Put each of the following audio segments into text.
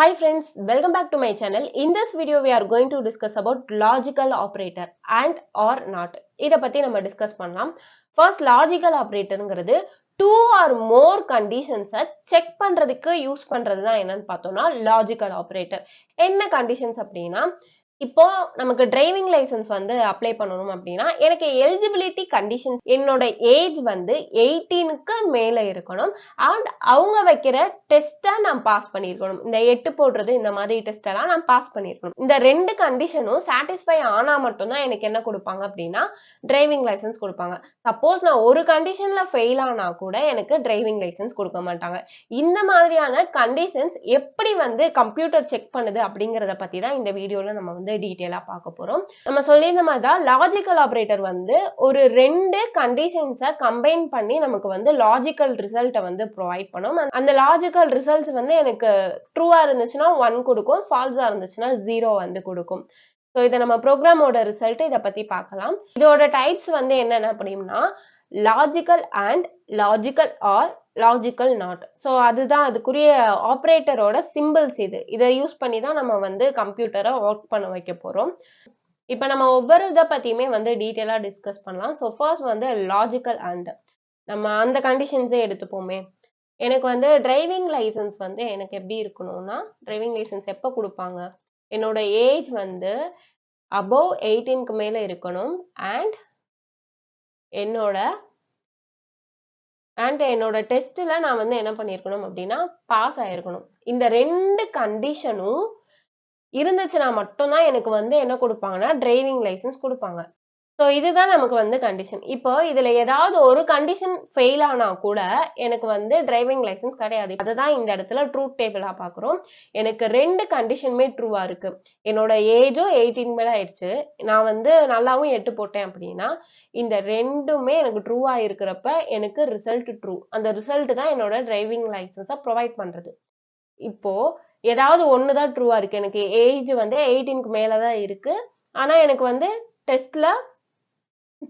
Hi friends, welcome back to my channel. In this video, we are going to discuss about logical operator and or not. இத பத்தி நம்ம discuss பண்ணலாம். First, logical operatorங்கிறது two or more conditions check பண்றதுக்கு use பண்றதுதான் என்னன்னு பார்த்தோம்னா logical operator. என்ன conditions அப்படின்னா இப்போ நமக்கு டிரைவிங் லைசன்ஸ் வந்து அப்ளை பண்ணணும் அப்படின்னா எனக்கு எலிஜிபிலிட்டி கண்டிஷன்ஸ் என்னோட ஏஜ் வந்து 18க்கு மேல இருக்கணும் அண்ட் அவங்க வைக்கிற டெஸ்ட்டை நான் பாஸ் பண்ணியிருக்கணும். இந்த 8 போடுறது இந்த மாதிரி டெஸ்ட் எல்லாம் நான் பாஸ் பண்ணியிருக்கணும். இந்த ரெண்டு கண்டிஷனும் சாட்டிஸ்ஃபை ஆனா மட்டும்தான் எனக்கு என்ன கொடுப்பாங்க அப்படின்னா டிரைவிங் லைசன்ஸ் கொடுப்பாங்க. சப்போஸ் நான் ஒரு கண்டிஷன்ல ஃபெயில் ஆனா கூட எனக்கு டிரைவிங் லைசன்ஸ் கொடுக்க மாட்டாங்க. இந்த மாதிரியான கண்டிஷன்ஸ் எப்படி வந்து கம்ப்யூட்டர் செக் பண்ணுது அப்படிங்கறத பத்தி தான் இந்த வீடியோல நம்ம வந்து டீடைலா பார்க்க போறோம். நம்ம சொல்லியிருந்த மாதிரி தான் லாஜிக்கல் ஆபரேட்டர் வந்து ஒரு ரெண்டு கண்டிஷன்ஸை கம்பைன் பண்ணி நமக்கு வந்து லாஜிக்கல் ரிசல்ட்டை வந்து ப்ரொவைட் பண்ணும். அந்த லாஜிக்கல் ரிசல்ட்ஸ் வந்து எனக்கு ட்ரூவா இருந்துச்சுன்னா 1 கொடுக்கும், ஃபால்ஸா இருந்துச்சுன்னா 0 வந்து கொடுக்கும். ஸோ இதை நம்ம ப்ரோக்ராமோட ரிசல்ட் இதை பத்தி பார்க்கலாம். இதோட டைப்ஸ் வந்து என்னென்ன அப்படின்னா logical and logical or logical not. So அதுதான் அதுக்குரிய ஆப்ரேட்டரோட சிம்பிள்ஸ். இதை யூஸ் பண்ணி தான் நம்ம வந்து கம்ப்யூட்டரை ஒர்க் பண்ண வைக்க போறோம். இப்போ நம்ம ஒவ்வொரு இதை பத்தியுமே வந்து டீட்டெயிலா டிஸ்கஸ் பண்ணலாம். ஸோ ஃபர்ஸ்ட் வந்து லாஜிக்கல் அண்ட் நம்ம அந்த கண்டிஷன்ஸே எடுத்துப்போமே. எனக்கு வந்து டிரைவிங் லைசன்ஸ் வந்து எனக்கு எப்படி இருக்கணும்னா டிரைவிங் லைசன்ஸ் எப்போ கொடுப்பாங்க, என்னோட ஏஜ் வந்து அபவ் 18க்கு மேல இருக்கணும் அண்ட் என்னோட டெஸ்ட்ல நான் வந்து என்ன பண்ணிருக்கணும் அப்படின்னா பாஸ் ஆயிருக்கணும். இந்த ரெண்டு கண்டிஷனும் இருந்துச்சுன்னா மட்டும்தான் எனக்கு வந்து என்ன கொடுப்பாங்கன்னா டிரைவிங் லைசன்ஸ் கொடுப்பாங்க. ஸோ இதுதான் நமக்கு வந்து கண்டிஷன். இப்போ இதுல ஏதாவது ஒரு கண்டிஷன் ஃபெயில் ஆனா கூட எனக்கு வந்து டிரைவிங் லைசன்ஸ் கிடையாது. அதுதான் இந்த இடத்துல ட்ரூத் டேபிளா பாக்குறோம். எனக்கு ரெண்டு கண்டிஷனுமே ட்ரூவா இருக்கு. என்னோட ஏஜும் 18 மேல ஆயிடுச்சு, நான் வந்து நல்லாவும் 8 போட்டேன் அப்படின்னா இந்த ரெண்டுமே எனக்கு ட்ரூவா இருக்கிறப்ப எனக்கு ரிசல்ட் ட்ரூ. அந்த ரிசல்ட் தான் என்னோட டிரைவிங் லைசன்ஸை ப்ரொவைட் பண்றது. இப்போ ஏதாவது ஒண்ணுதான் ட்ரூவா இருக்கு, எனக்கு ஏஜ் வந்து 18க்கு மேலதான் இருக்கு, ஆனா எனக்கு வந்து டெஸ்ட்ல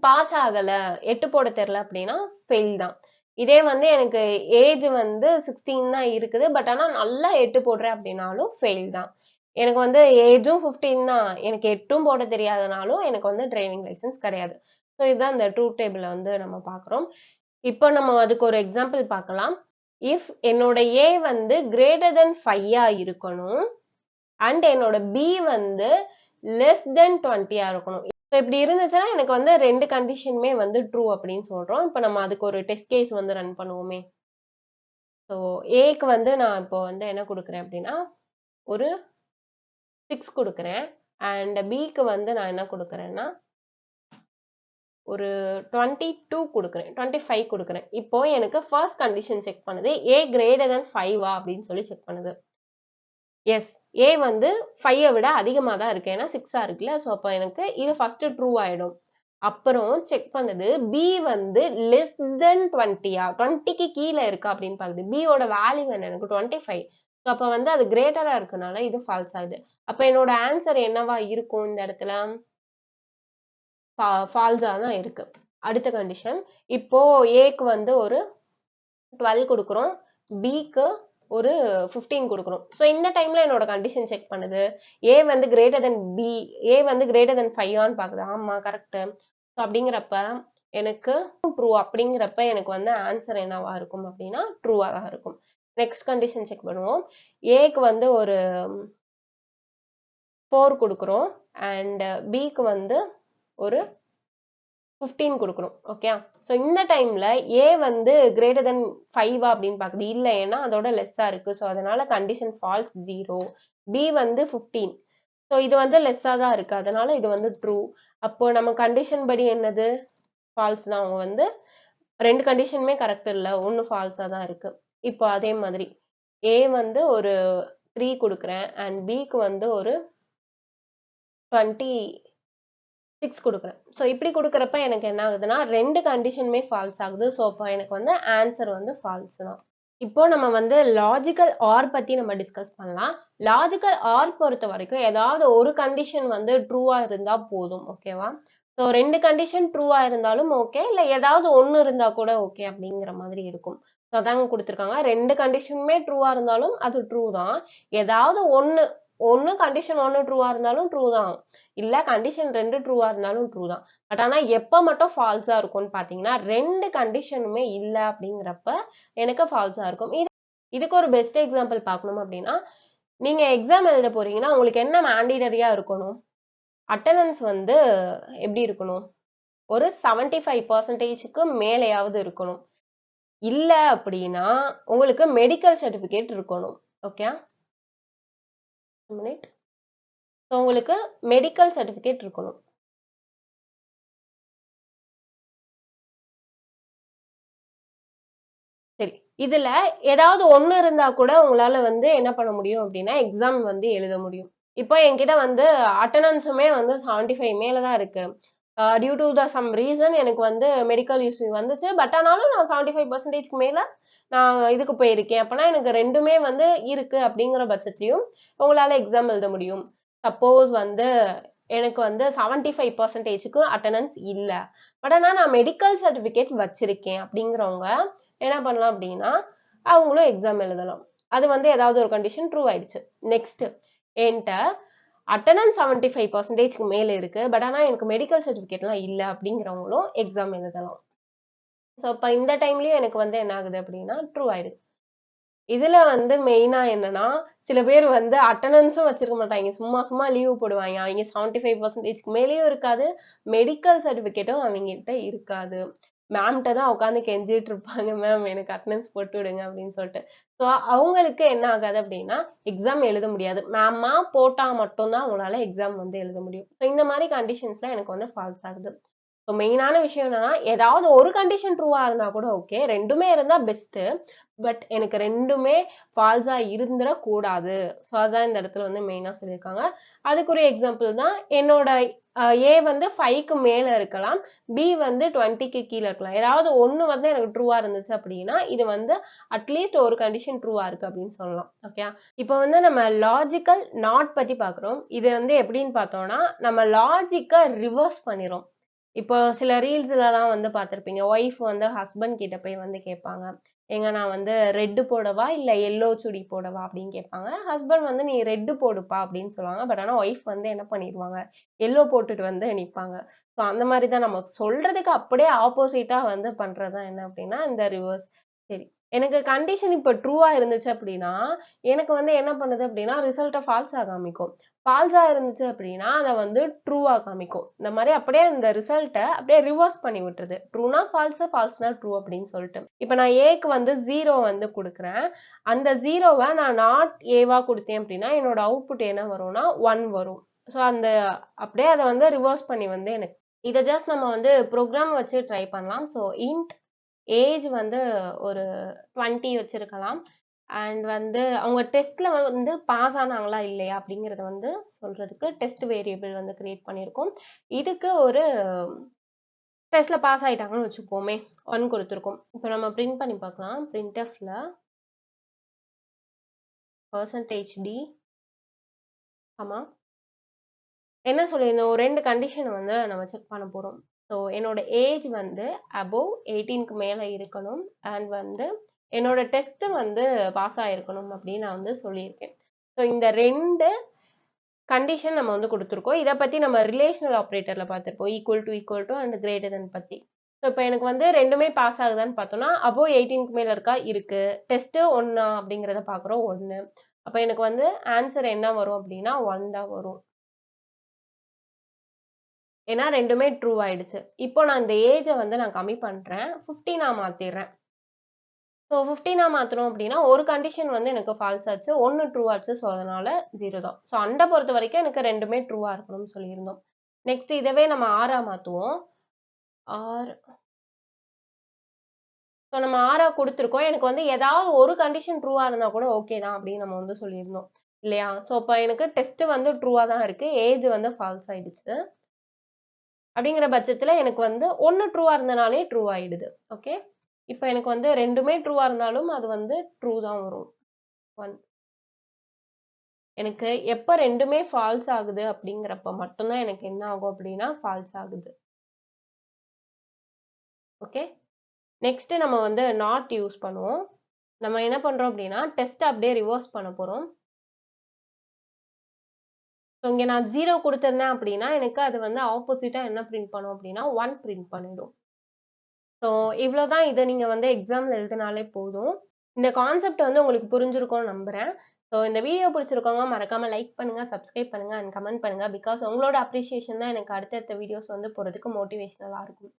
பாஸ் ஆகல, 8 போட தெரியல அப்படின்னா ஃபெயில் தான். இதே வந்து எனக்கு ஏஜ் வந்து 16 தான் இருக்குது, பட் ஆனா நல்லா 8 போடுறேன் அப்படின்னாலும் ஃபெயில் தான். எனக்கு வந்து ஏஜும் 15 தான், எனக்கு 8ம் போட தெரியாதனாலும் எனக்கு வந்து டிரைவிங் லைசன்ஸ் கிடையாது. ஸோ இதுதான் இந்த ட்ரூத் டேபிள வந்து நம்ம பார்க்குறோம். இப்போ நம்ம அதுக்கு ஒரு எக்ஸாம்பிள் பார்க்கலாம். இஃப் என்னோட ஏ வந்து கிரேட்டர் தென் 5 இருக்கணும் அண்ட் என்னோட பி வந்து லெஸ் தென் 20 இருக்கணும். இப்படி இருந்துச்சுன்னா எனக்கு வந்து ரெண்டு கண்டிஷனுமே வந்து ட்ரூ அப்படின்னு சொல்றோம். இப்போ நம்ம அதுக்கு ஒரு டெஸ்ட் கேஸ் வந்து ரன் பண்ணுவோமே. ஸோ ஏக்கு வந்து நான் இப்போ வந்து என்ன கொடுக்குறேன் அப்படின்னா ஒரு 6 கொடுக்குறேன் அண்ட் பிக்கு வந்து நான் என்ன கொடுக்குறேன்னா ஒரு 22 கொடுக்குறேன், 25 கொடுக்குறேன். இப்போ எனக்கு ஃபர்ஸ்ட் கண்டிஷன் செக் பண்ணுது ஏ கிரேட்டர் தென் 5 அப்படின்னு சொல்லி செக் பண்ணுது. எஸ், ஏ வந்து 5 விட அதிகமாக தான் இருக்கு, ஏன்னா 6 இருக்குல்ல. ஸோ அப்போ எனக்கு இது ஃபர்ஸ்ட் ட்ரூ ஆயிடும். அப்புறம் செக் பண்ணது பி வந்து லெஸ் தென் 20க்கு கீழே இருக்கா அப்படின்னு பாக்குது. பியோட வேல்யூ என்ன, எனக்கு 25. ஸோ அப்போ வந்து அது கிரேட்டரா இருக்கனால இது ஃபால்ஸ் ஆகுது. அப்போ என்னோட ஆன்சர் என்னவா இருக்கும் இந்த இடத்துல, ஃபால்ஸா தான் இருக்கு. அடுத்த கண்டிஷன், இப்போ ஏக்கு வந்து ஒரு 12 கொடுக்குறோம், பிக்கு ஒரு 15 கொடுக்குறோம். ஸோ இந்த டைம்ல என்னோட கண்டிஷன் செக் பண்ணுது ஏ வந்து கிரேட்டர் தென் பி, ஏ வந்து கிரேட்டர் தென் 5 பாக்குது. ஆமா கரெக்ட். ஸோ அப்படிங்கிறப்ப எனக்கு ட்ரூ. அப்படிங்கிறப்ப எனக்கு வந்து ஆன்சர் என்னவா இருக்கும் அப்படின்னா ட்ரூவா தான் இருக்கும். நெக்ஸ்ட் கண்டிஷன் செக் பண்ணுவோம். ஏக்கு வந்து ஒரு 4 கொடுக்குறோம் அண்ட் பிக்கு வந்து ஒரு 15 கொடுக்கணும். ஓகே, ஸோ இந்த டைம்ல ஏ வந்து கிரேட்டர் தென் 5 அப்படின்னு பாக்குது. இல்லை, ஏன்னா அதோட லெஸ்ஸா இருக்கு. ஸோ அதனால கண்டிஷன் ஃபால்ஸ் 0. பி வந்து 15. ஸோ இது வந்து லெஸ்ஸா தான் இருக்கு, அதனால இது வந்து ட்ரூ. அப்போ நம்ம கண்டிஷன் படி என்னது ஃபால்ஸ் தான். அவங்க வந்து ரெண்டு கண்டிஷனுமே கரெக்ட் இல்லை, ஒன்று ஃபால்ஸா தான் இருக்கு. இப்போ அதே மாதிரி ஏ வந்து ஒரு 3 கொடுக்குறேன் அண்ட் பிக்கு வந்து ஒரு 26 கொடுக்குறேன். ஸோ இப்படி கொடுக்குறப்ப எனக்கு என்ன ஆகுதுன்னா ரெண்டு கண்டிஷனுமே ஃபால்ஸ் ஆகுது. ஸோ அப்போ எனக்கு வந்து ஆன்சர் வந்து ஃபால்ஸ் தான். இப்போ நம்ம வந்து லாஜிக்கல் ஆர் பத்தி நம்ம டிஸ்கஸ் பண்ணலாம். லாஜிக்கல் ஆர் பொறுத்த வரைக்கும் ஏதாவது ஒரு கண்டிஷன் வந்து ட்ரூவா இருந்தா போதும். ஓகேவா? ஸோ ரெண்டு கண்டிஷன் ட்ரூவா இருந்தாலும் ஓகே, இல்லை ஏதாவது ஒன்று இருந்தா கூட ஓகே அப்படிங்கிற மாதிரி இருக்கும். ஸோ அதாங்க கொடுத்துருக்காங்க. 2 கண்டிஷனுமே ட்ரூவா இருந்தாலும் அது ட்ரூ தான். ஏதாவது ஒண்ணு கண்டிஷன் 1 ட்ரூவா இருந்தாலும் ட்ரூ தான். இல்ல கண்டிஷன் 2 ட்ரூவா இருந்தாலும் ட்ரூ தான். பட் ஆனா எப்ப மட்டும் ஃபால்ஸா இருக்கும்னு பாத்தீங்கன்னா 2 கண்டிஷனுமே இல்ல அப்படிங்கிறப்ப எனக்கு ஃபால்ஸா இருக்கும். இதுக்கு ஒரு பெஸ்ட் எக்ஸாம்பிள் பார்க்கணும் அப்படின்னா, நீங்க எக்ஸாம் எழுத போறீங்கன்னா உங்களுக்கு என்ன மேண்டேட்டரியா இருக்கணும்? அட்டெண்டன்ஸ் வந்து எப்படி இருக்கணும்? ஒரு 75%க்கு மேலேயாவது இருக்கணும். இல்ல அப்படின்னா உங்களுக்கு மெடிக்கல் சர்டிபிகேட் இருக்கணும். Okay, minute. உங்களுக்கு மெடிக்கல் சர்டிபிகேட் இருக்கணும். சரி, இதுல ஏதாவது ஒண்ணு இருந்தா கூட உங்களால வந்து என்ன பண்ண முடியும் அப்படின்னா எக்ஸாம் வந்து எழுத முடியும். இப்போ என்கிட்ட வந்து அட்டெண்டன்ஸுமே வந்து 75 மேல தான் இருக்கு. Due to the some reason எனக்கு வந்து மெடிக்கல் இஷ்யூ வந்துச்சு. பட் ஆனாலும் நான் 75%க்கு மேல நான் இதுக்கு போயிருக்கேன். அப்பனா எனக்கு 2மே வந்து இருக்கு அப்படிங்கிற பட்சத்திலயும் உங்களால எக்ஸாம் எழுத முடியும். சப்போஸ் வந்து எனக்கு வந்து 75%க்கு அட்டெண்டன்ஸ் இல்ல. பட் ஆனா நான் மெடிக்கல் சர்டிபிகேட் வச்சிருக்கேன் அப்படிங்கிறவங்க என்ன பண்ணலாம் அப்படின்னா அவங்களும் எக்ஸாம் எழுதலாம். அது வந்து ஏதாவது ஒரு கண்டிஷன் ட்ரூ ஆயிடுச்சு. நெக்ஸ்ட், என்கிட்ட அட்டெண்டன்ஸ் 75%க்கு மேல இருக்கு. பட் ஆனா எனக்கு மெடிக்கல் சர்டிபிகேட்லாம் இல்ல அப்படிங்கிறவங்களும் எக்ஸாம் எழுதலாம். ஸோ அப்ப இந்த டைம்லயும் எனக்கு வந்து என்ன ஆகுது அப்படின்னா ட்ரூ ஆயிடுது. இதுல வந்து மெயினா என்னன்னா சில பேர் வந்து அட்டெண்டன்ஸும் வச்சிருக்க மாட்டாங்க. சும்மா சும்மா லீவ் போடுவாங்க. அவங்க 75%க்கு மேலேயும் இருக்காது. மெடிக்கல் சர்டிபிகேட்டும் அவங்ககிட்ட இருக்காது. மேம்கிட்ட தான் உட்காந்து கெஞ்சிட்டு இருப்பாங்க. மேம் எனக்கு அட்டெண்டன்ஸ் போட்டு விடுங்க அப்படின்னு சொல்லிட்டு. ஸோ அவங்களுக்கு என்ன ஆகாது அப்படின்னா எக்ஸாம் எழுத முடியாது. மேமா போட்டா மட்டும்தான் அவங்களால எக்ஸாம் வந்து எழுத முடியும். ஸோ இந்த மாதிரி கண்டிஷன்ஸ்ல எனக்கு வந்து ஃபால்ஸ் ஆகுது. ஸோ மெயினான விஷயம் என்னன்னா ஏதாவது ஒரு கண்டிஷன் ட்ரூவா இருந்தா கூட ஓகே. 2மே இருந்தா பெஸ்ட். பட் எனக்கு 2மே ஃபால்ஸா இருந்துடக்கூடாது. ஸோ அதான் இந்த இடத்துல வந்து மெயினா சொல்லியிருக்காங்க. அதுக்குரிய எக்ஸாம்பிள் தான் என்னோட ஏ வந்து 5க்கு மேல இருக்கலாம். பி வந்து 20க்கு கீழே இருக்கலாம். ஏதாவது ஒண்ணு வந்து எனக்கு ட்ரூவா இருந்துச்சு அப்படின்னா இது வந்து அட்லீஸ்ட் ஒரு கண்டிஷன் ட்ரூவா இருக்கு அப்படின்னு சொல்லலாம். ஓகே, இப்போ வந்து நம்ம லாஜிக்கல் நாட் பத்தி பார்க்குறோம். இது வந்து எப்படின்னு பார்த்தோம்னா நம்ம லாஜிக்கை ரிவர்ஸ் பண்ணிரும். இப்போ சில ரீல்ஸ்லலாம் வந்து பார்த்திருப்பீங்க. ஒய்ஃப் வந்து ஹஸ்பண்ட் கிட்ட போய் வந்து கேட்பாங்க. ஏங்க நான் வந்து ரெட் போடவா? இல்ல எல்லோ சுடி போடவா? அப்படின்னு கேட்பாங்க. ஹஸ்பண்ட் வந்து நீ ரெட் போடுப்பா அப்படின்னு சொல்லுவாங்க. பட் ஆனா ஒய்ஃப் வந்து என்ன பண்ணிருவாங்க? எல்லோ போட்டுட்டு வந்து நிப்பாங்க. ஸோ அந்த மாரி தான் நம்ம சொல்றதுக்கு அப்படியே ஆப்போசிட்டா வந்து பண்றது தான் என்ன அப்படின்னா இந்த ரிவர்ஸ். சரி. எனக்கு கண்டிஷன் இப்ப ட்ரூவா இருந்துச்சு அப்படின்னா, எனக்கு வந்து என்ன பண்ணுது அப்படின்னா ரிசல்ட்ட ஃபால்ஸா காமிக்கும். ஃபால்ஸா இருந்துச்சு அப்படின்னா அத வந்து ட்ரூவா காமிக்கும். இந்த மாதிரி அப்படியே இந்த ரிசல்ட்ட அப்படியே ரிவர்ஸ் பண்ணி விட்டுருது. ட்ரூனா ஃபால்ஸ், ஃபால்ஸ்னா ட்ரூ அப்படின்னு சொல்லிட்டு. இப்ப நான் ஏக்கு வந்து 0 வந்து குடுக்குறேன். அந்த 0வ நான் நாட் ஏவா குடுத்தேன் அப்படின்னா என்னோட அவுட்புட் என்ன வரும்னா 1 வரும். ஸோ அந்த அப்படியே அத வந்து ரிவர்ஸ் பண்ணி வந்து எனக்கு இத ஜஸ்ட் நம்ம வந்து ப்ரோக்ராம் வச்சு ட்ரை பண்ணலாம். ஸோ இன்ட் ஏஜ் வந்து ஒரு 20 வச்சிருக்கலாம். அண்ட் வந்து அவங்க டெஸ்ட்ல வந்து பாஸ் ஆனாங்களா இல்லையா அப்படிங்கறத வந்து சொல்றதுக்கு டெஸ்ட் வேரியபிள் வந்து கிரியேட் பண்ணியிருக்கோம். இதுக்கு ஒரு டெஸ்ட்ல பாஸ் ஆயிட்டாங்கன்னு வச்சுப்போமே, 1 கொடுத்துருக்கோம். இப்போ நம்ம பிரிண்ட் பண்ணி பார்க்கலாம். printfல %d ஆமா என்ன சொல்லியிருந்தோம், 2 கண்டிஷன் வந்து நம்ம செக் பண்ண போறோம். ஸோ என்னோட ஏஜ் வந்து அபோவ் 18க்கு மேல இருக்கணும். அண்ட் வந்து என்னோட டெஸ்ட் வந்து பாஸ் ஆயிருக்கணும் அப்படின்னு நான் வந்து சொல்லியிருக்கேன். ஸோ இந்த 2 கண்டிஷன் நம்ம வந்து கொடுத்துருக்கோம். இதை பத்தி நம்ம ரிலேஷனல் ஆப்ரேட்டர்ல பார்த்திருப்போம். Equal to and greater than பத்தி. ஸோ இப்போ எனக்கு வந்து 2மே பாஸ் ஆகுதான்னு பார்த்தோம்னா அபோவ் 18க்கு மேல இருக்கா இருக்கு. டெஸ்ட் 1 அப்படிங்கிறத பார்க்குறோம் 1. அப்போ எனக்கு வந்து ஆன்சர் என்ன வரும் அப்படின்னா 1 தான் வரும். ஏன்னா 2மே ட்ரூ ஆயிடுச்சு. இப்போ நான் இந்த ஏஜை வந்து நான் கம்மி பண்றேன். 15 மாத்திடுறேன். ஸோ 15 மாத்தணும் அப்படின்னா ஒரு கண்டிஷன் வந்து எனக்கு ஃபால்ஸ் ஆச்சு. 1 ட்ரூ ஆச்சு. ஸோ அதனால 0 தான். ஸோ அண்டை பொறுத்த வரைக்கும் எனக்கு 2மே ட்ரூவா இருக்கணும்னு சொல்லியிருந்தோம். நெக்ஸ்ட் இதவே நம்ம 6 மாத்துவோம். 6 ஸோ நம்ம 6 கொடுத்துருக்கோம். எனக்கு வந்து ஏதாவது ஒரு கண்டிஷன் ட்ரூவா இருந்தா கூட ஓகே தான் அப்படின்னு நம்ம வந்து சொல்லியிருந்தோம். இல்லையா? ஸோ இப்போ எனக்கு டெஸ்ட் வந்து ட்ரூவா தான் இருக்கு. ஏஜ் வந்து ஃபால்ஸ் ஆயிடுச்சு. அப்படிங்கிற பட்சத்துல எனக்கு வந்து 1 ட்ரூவா இருந்தனாலே ட்ரூ ஆயிடுது. ஓகே. இப்போ எனக்கு வந்து 2மே ட்ரூவா இருந்தாலும் அது வந்து ட்ரூ தான் வரும். 1 எனக்கு எப்ப 2மே ஃபால்ஸ் ஆகுது அப்படிங்கிறப்ப மட்டும் தான் எனக்கு என்ன ஆகும் அப்படின்னா ஃபால்ஸ் ஆகுது. ஓகே. நெக்ஸ்ட் நம்ம வந்து நாட் யூஸ் பண்ணுவோம். நம்ம என்ன பண்றோம் அப்படின்னா டெஸ்ட் அப்படியே ரிவர்ஸ் பண்ண போறோம். ஸோ இங்க நான் 0 கொடுத்திருந்தேன் அப்படின்னா எனக்கு அது வந்து ஆப்போசிட்டா என்ன பிரிண்ட் பண்ணும் அப்படின்னா 1 பிரிண்ட் பண்ணிடும். ஸோ இவ்வளோதான். இதை நீங்க வந்து எக்ஸாம்ல எழுதினாலே போதும். இந்த கான்செப்ட் வந்து உங்களுக்கு புரிஞ்சிருக்கும்னு நம்புறேன். ஸோ இந்த வீடியோ பிடிச்சிருக்கவங்க மறக்காம லைக் பண்ணுங்க, சப்ஸ்கிரைப் பண்ணுங்க அண்ட் கமெண்ட் பண்ணுங்க. பிகாஸ் உங்களோட அப்ரிசியேஷன் தான் எனக்கு அடுத்தடுத்த வீடியோஸ் வந்து போறதுக்கு மோட்டிவேஷனலா இருக்கும்.